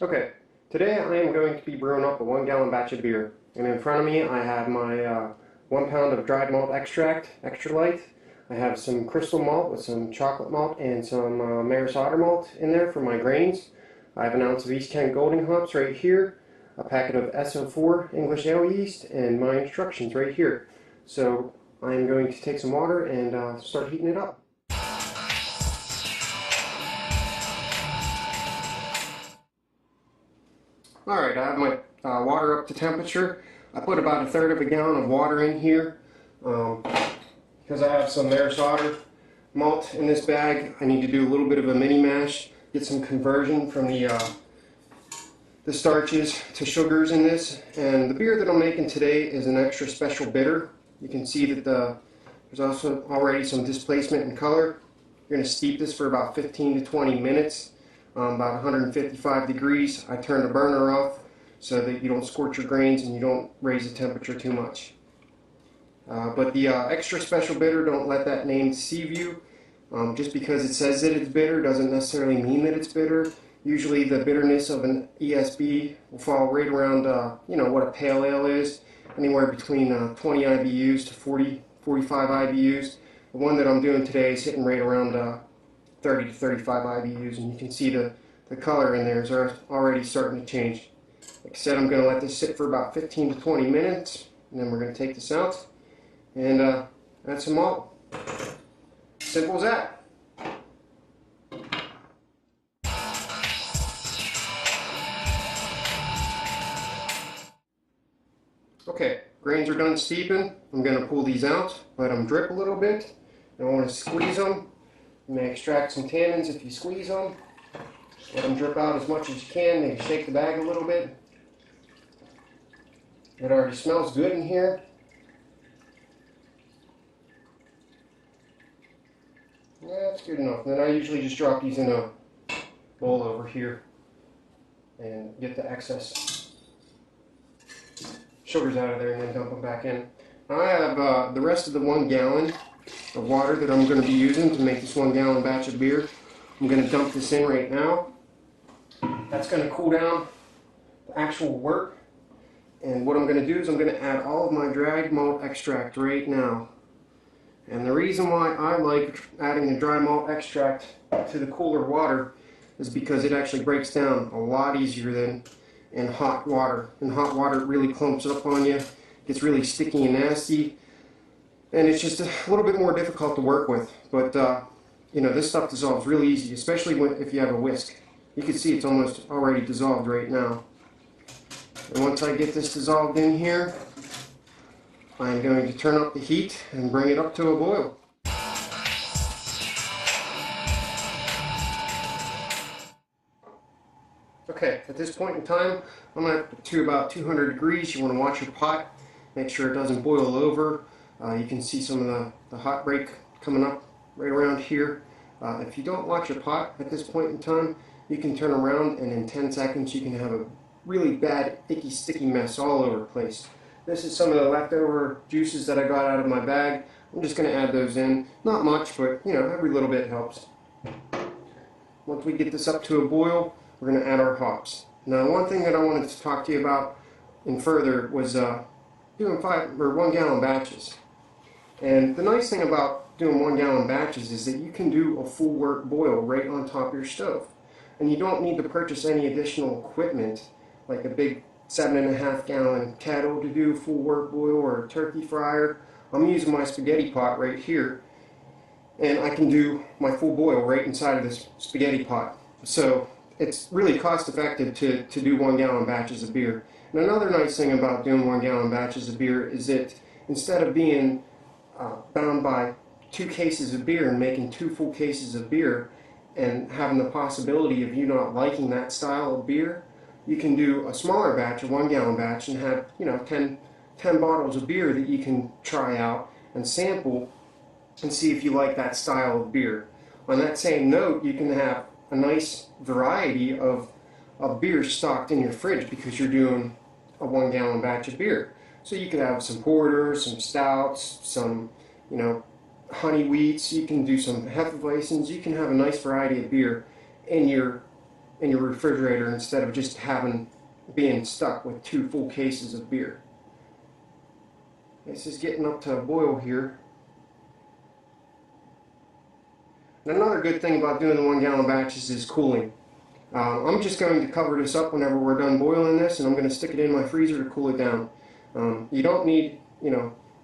Okay, today I am going to be brewing up a 1 gallon batch of beer. And in front of me I have my 1 pound of dried malt extract, extra light. I have some crystal malt with some chocolate malt and some Maris Otter malt in there for my grains. I have an ounce of East Kent Golding hops right here, a packet of SO4 English ale yeast, and my instructions right here. So I am going to take some water and start heating it up. Alright, I have my water up to temperature. I put about 1/3 of a gallon of water in here because I have some Maris Otter malt in this bag. I need to do a little bit of a mini mash, get some conversion from the starches to sugars in this. And the beer that I'm making today is an extra special bitter. You can see that there's also already some displacement in color. You're going to steep this for about 15 to 20 minutes. About 155 degrees. I turn the burner off so that you don't scorch your grains and you don't raise the temperature too much. But the extra special bitter, don't let that name deceive you. Just because it says that it's bitter doesn't necessarily mean that it's bitter. Usually the bitterness of an ESB will fall right around what a pale ale is, anywhere between 20 IBUs to 45 IBUs. The one that I'm doing today is hitting right around 30 to 35 IBUs, and you can see the color in there is already starting to change. Like I said, I'm going to let this sit for about 15 to 20 minutes, and then we're going to take this out and add some malt. Simple as that. Okay, grains are done steeping. I'm going to pull these out, let them drip a little bit. I want to squeeze them. You may extract some tannins if you squeeze them. Let them drip out as much as you can. Maybe shake the bag a little bit. It already smells good in here. Yeah, that's good enough. And then I usually just drop these in a bowl over here and get the excess sugars out of there and then dump them back in. I have the rest of the 1 gallon of water that I'm going to be using to make this 1 gallon batch of beer. I'm going to dump this in right now. That's going to cool down the actual work. And what I'm going to do is I'm going to add all of my dried malt extract right now. And the reason why I like adding the dry malt extract to the cooler water is because it actually breaks down a lot easier than in hot water. In hot water, it really clumps up on you, gets really sticky and nasty, and it's just a little bit more difficult to work with. But this stuff dissolves really easy, especially if you have a whisk. You can see it's almost already dissolved right now. And once I get this dissolved in here, I'm going to turn up the heat and bring it up to a boil. Okay, at this point in time, I'm up to about 200 degrees. You want to watch your pot, make sure it doesn't boil over. You can see some of the hot break coming up right around here. If you don't watch your pot at this point in time, you can turn around and in 10 seconds you can have a really bad, icky, sticky mess all over the place. This is some of the leftover juices that I got out of my bag. I'm just going to add those in. Not much, but every little bit helps. Once we get this up to a boil, we're going to add our hops. Now, one thing that I wanted to talk to you about in further was doing 1 gallon batches. And the nice thing about doing 1 gallon batches is that you can do a full work boil right on top of your stove. And you don't need to purchase any additional equipment like a big 7.5 gallon kettle to do a full work boil or a turkey fryer. I'm using my spaghetti pot right here, and I can do my full boil right inside of this spaghetti pot. So it's really cost effective to do 1 gallon batches of beer. And another nice thing about doing 1 gallon batches of beer is that instead of being bound by 2 cases of beer and making 2 full cases of beer and having the possibility of you not liking that style of beer, you can do a smaller batch, a 1 gallon batch, and have 10 bottles of beer that you can try out and sample and see if you like that style of beer. On that same note, you can have a nice variety of beer stocked in your fridge because you're doing a 1 gallon batch of beer. So you could have some porters, some stouts, some honey wheats, you can do some hefeweizens, you can have a nice variety of beer in your in your refrigerator instead of just being stuck with 2 full cases of beer. This is getting up to a boil here. And another good thing about doing the 1 gallon batches is cooling. I'm just going to cover this up whenever we're done boiling this, and I'm going to stick it in my freezer to cool it down. You don't need,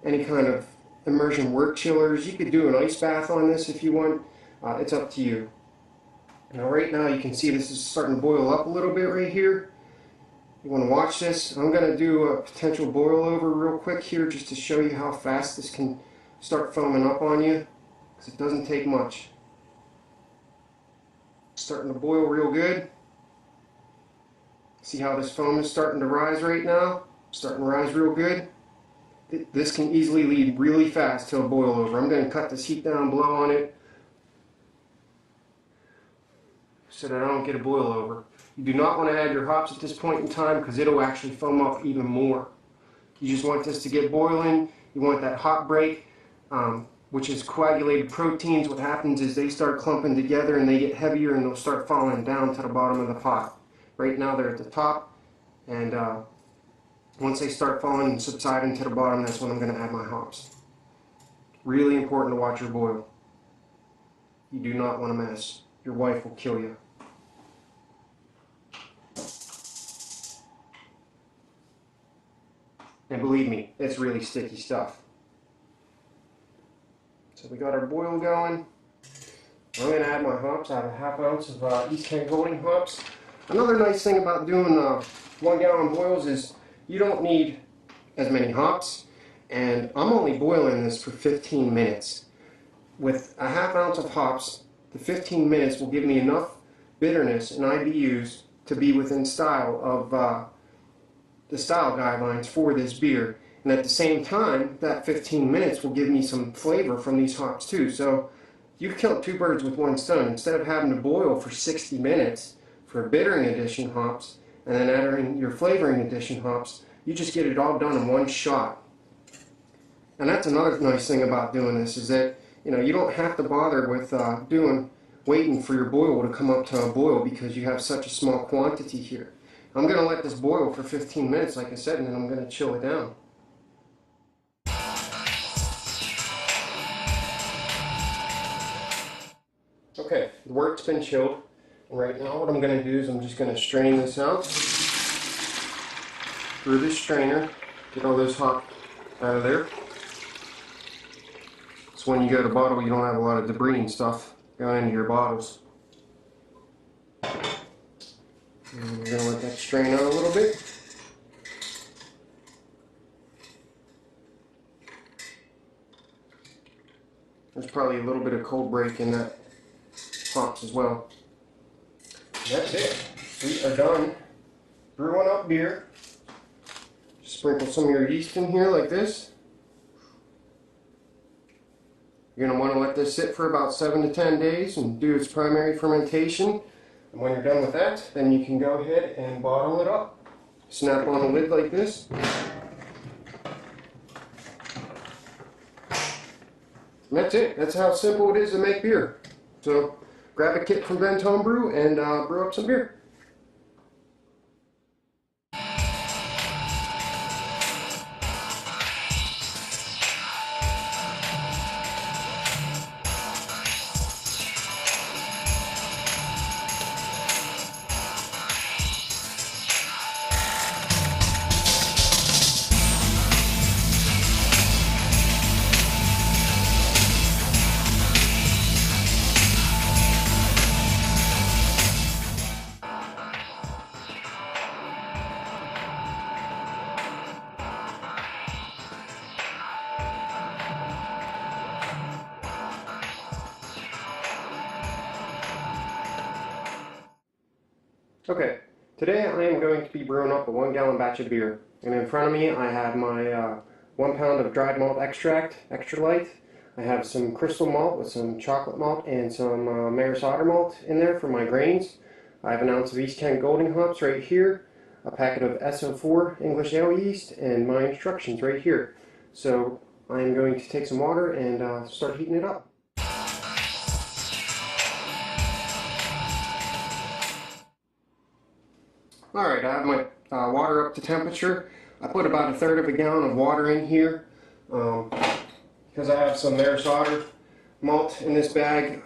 any kind of immersion wort chillers. You could do an ice bath on this if you want. It's up to you. Now right now you can see this is starting to boil up a little bit right here. You want to watch this. I'm going to do a potential boil over real quick here just to show you how fast this can start foaming up on you, because it doesn't take much. Starting to boil real good. See how this foam is starting to rise right now? Starting to rise real good. This can easily lead really fast to a boil over. I'm going to cut this heat down, blow on it, so that I don't get a boil over. You do not want to add your hops at this point in time because it'll actually foam up even more. You just want this to get boiling. You want that hop break, which is coagulated proteins. What happens is they start clumping together and they get heavier and they'll start falling down to the bottom of the pot. Right now they're at the top, and once they start falling and subsiding to the bottom, that's when I'm going to add my hops. Really important to watch your boil. You do not want to mess. Your wife will kill you. And believe me, it's really sticky stuff. So we got our boil going. I'm going to add my hops. I have a 1/2 ounce of East Kent Golding hops. Another nice thing about doing 1 gallon boils is you don't need as many hops. And I'm only boiling this for 15 minutes. With a 1/2 ounce of hops, the 15 minutes will give me enough bitterness and IBUs to be within style of the style guidelines for this beer. And at the same time, that 15 minutes will give me some flavor from these hops too. So you kill 2 birds with 1 stone. Instead of having to boil for 60 minutes for bittering edition hops and then adding your flavoring edition hops, you just get it all done in 1 shot. And that's another nice thing about doing this, is that you don't have to bother with waiting for your boil to come up to a boil because you have such a small quantity here. I'm going to let this boil for 15 minutes, like I said, and then I'm going to chill it down. Okay, the wort's been chilled. And right now what I'm going to do is I'm just going to strain this out through this strainer, get all those hops out of there. So when you go to bottle, you don't have a lot of debris and stuff going into your bottles. And we're going to let that strain out a little bit. There's probably a little bit of cold break in that hops as well. And that's it. We are done brewing up beer. Just sprinkle some of your yeast in here like this. You're going to want to let this sit for about 7 to 10 days and do its primary fermentation. And when you're done with that, then you can go ahead and bottle it up. Snap on the lid like this. And that's it. That's how simple it is to make beer. So grab a kit from Ben's Homebrew and brew up some beer. Okay, today I am going to be brewing up a 1 gallon batch of beer. And in front of me I have my 1 pound of dried malt extract, extra light. I have some crystal malt with some chocolate malt and some Maris Otter malt in there for my grains. I have an ounce of East Kent Golding hops right here, a packet of SO4 English ale yeast, and my instructions right here. So I am going to take some water and start heating it up. Alright, I have my water up to temperature. I put about 1/3 of a gallon of water in here because I have some Maris Otter malt in this bag.